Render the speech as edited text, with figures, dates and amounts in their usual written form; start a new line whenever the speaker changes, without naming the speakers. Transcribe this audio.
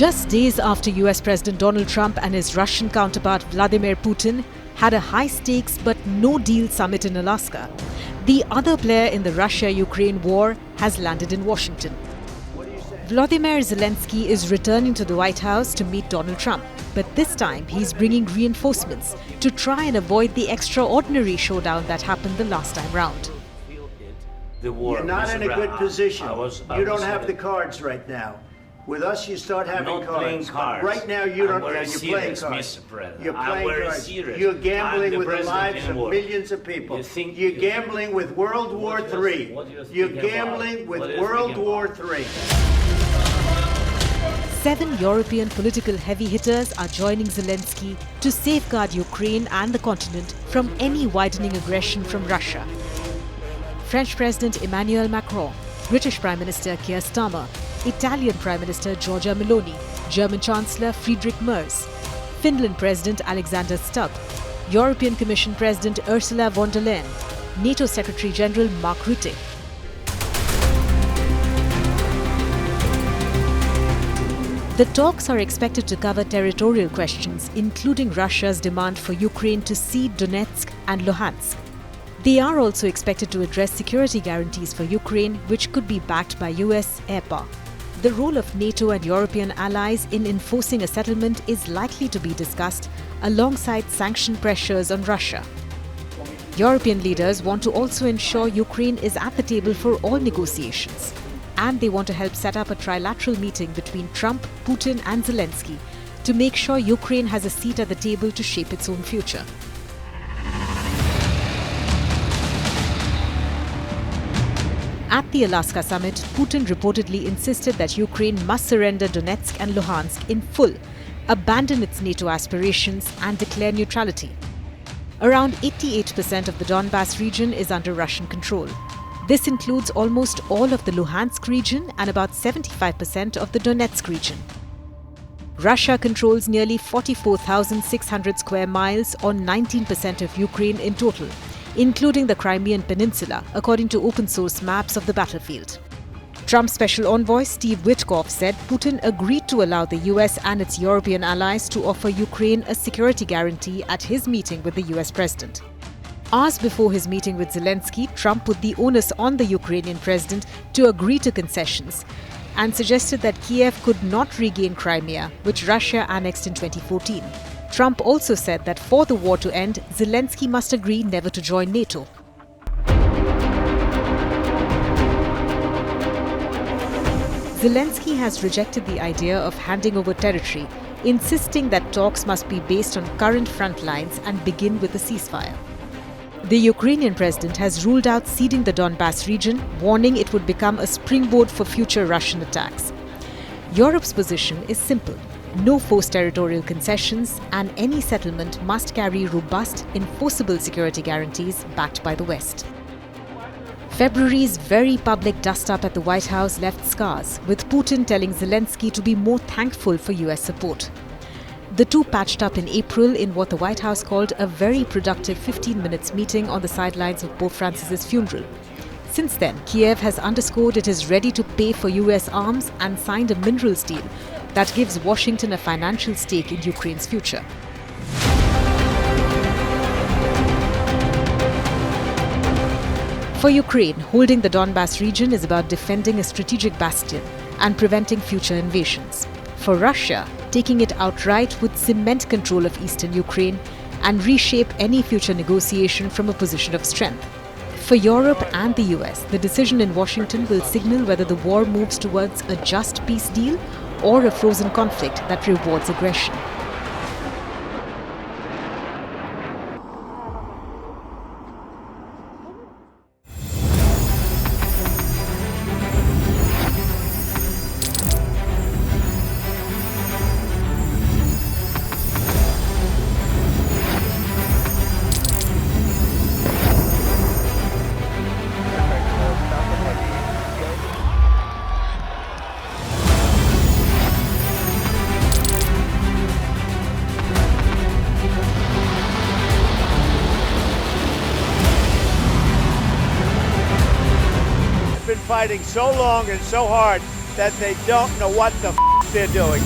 Just days after US President Donald Trump and his Russian counterpart Vladimir Putin had a high-stakes but no-deal summit in Alaska, the other player in the Russia-Ukraine war has landed in Washington. Volodymyr Zelensky is returning to the White House to meet Donald Trump, but this time he's bringing reinforcements to try and avoid the extraordinary showdown that happened the last time round.
You're not in a good position. You don't have the cards right now. With us, you start having cards. Right now, you don't. You're playing cards. You're playing cards. You're gambling with the lives of millions of people. You're gambling with World War III. You're gambling with World War III.
7 European political heavy hitters are joining Zelensky to safeguard Ukraine and the continent from any widening aggression from Russia. French President Emmanuel Macron, British Prime Minister Keir Starmer, Italian Prime Minister Giorgia Meloni, German Chancellor Friedrich Merz, Finland President Alexander Stubb, European Commission President Ursula von der Leyen, NATO Secretary General Mark Rutte. The talks are expected to cover territorial questions, including Russia's demand for Ukraine to cede Donetsk and Luhansk. They are also expected to address security guarantees for Ukraine, which could be backed by US air power. The role of NATO and European allies in enforcing a settlement is likely to be discussed alongside sanction pressures on Russia. European leaders want to also ensure Ukraine is at the table for all negotiations. And they want to help set up a trilateral meeting between Trump, Putin and Zelensky to make sure Ukraine has a seat at the table to shape its own future. At the Alaska summit, Putin reportedly insisted that Ukraine must surrender Donetsk and Luhansk in full, abandon its NATO aspirations and declare neutrality. Around 88% of the Donbas region is under Russian control. This includes almost all of the Luhansk region and about 75% of the Donetsk region. Russia controls nearly 44,600 square miles or 19% of Ukraine in total, including the Crimean Peninsula, according to open-source maps of the battlefield. Trump's special envoy Steve Witkoff said Putin agreed to allow the US and its European allies to offer Ukraine a security guarantee at his meeting with the US president. Hours before his meeting with Zelensky, Trump put the onus on the Ukrainian president to agree to concessions and suggested that Kiev could not regain Crimea, which Russia annexed in 2014. Trump also said that for the war to end, Zelensky must agree never to join NATO. Zelensky has rejected the idea of handing over territory, insisting that talks must be based on current front lines and begin with a ceasefire. The Ukrainian president has ruled out ceding the Donbas region, warning it would become a springboard for future Russian attacks. Europe's position is simple: no forced territorial concessions, and any settlement must carry robust, enforceable security guarantees backed by the West. February's very public dust-up at the White House left scars, with Putin telling Zelensky to be more thankful for US support. The two patched up in April in what the White House called a very productive 15 minutes meeting on the sidelines of Pope Francis's funeral. Since then, Kiev has underscored it is ready to pay for US arms and signed a minerals deal that gives Washington a financial stake in Ukraine's future. For Ukraine, holding the Donbas region is about defending a strategic bastion and preventing future invasions. For Russia, taking it outright would cement control of eastern Ukraine and reshape any future negotiation from a position of strength. For Europe and the US, the decision in Washington will signal whether the war moves towards a just peace deal or a frozen conflict that rewards aggression.
Fighting so long and so hard that they don't know what the they're doing.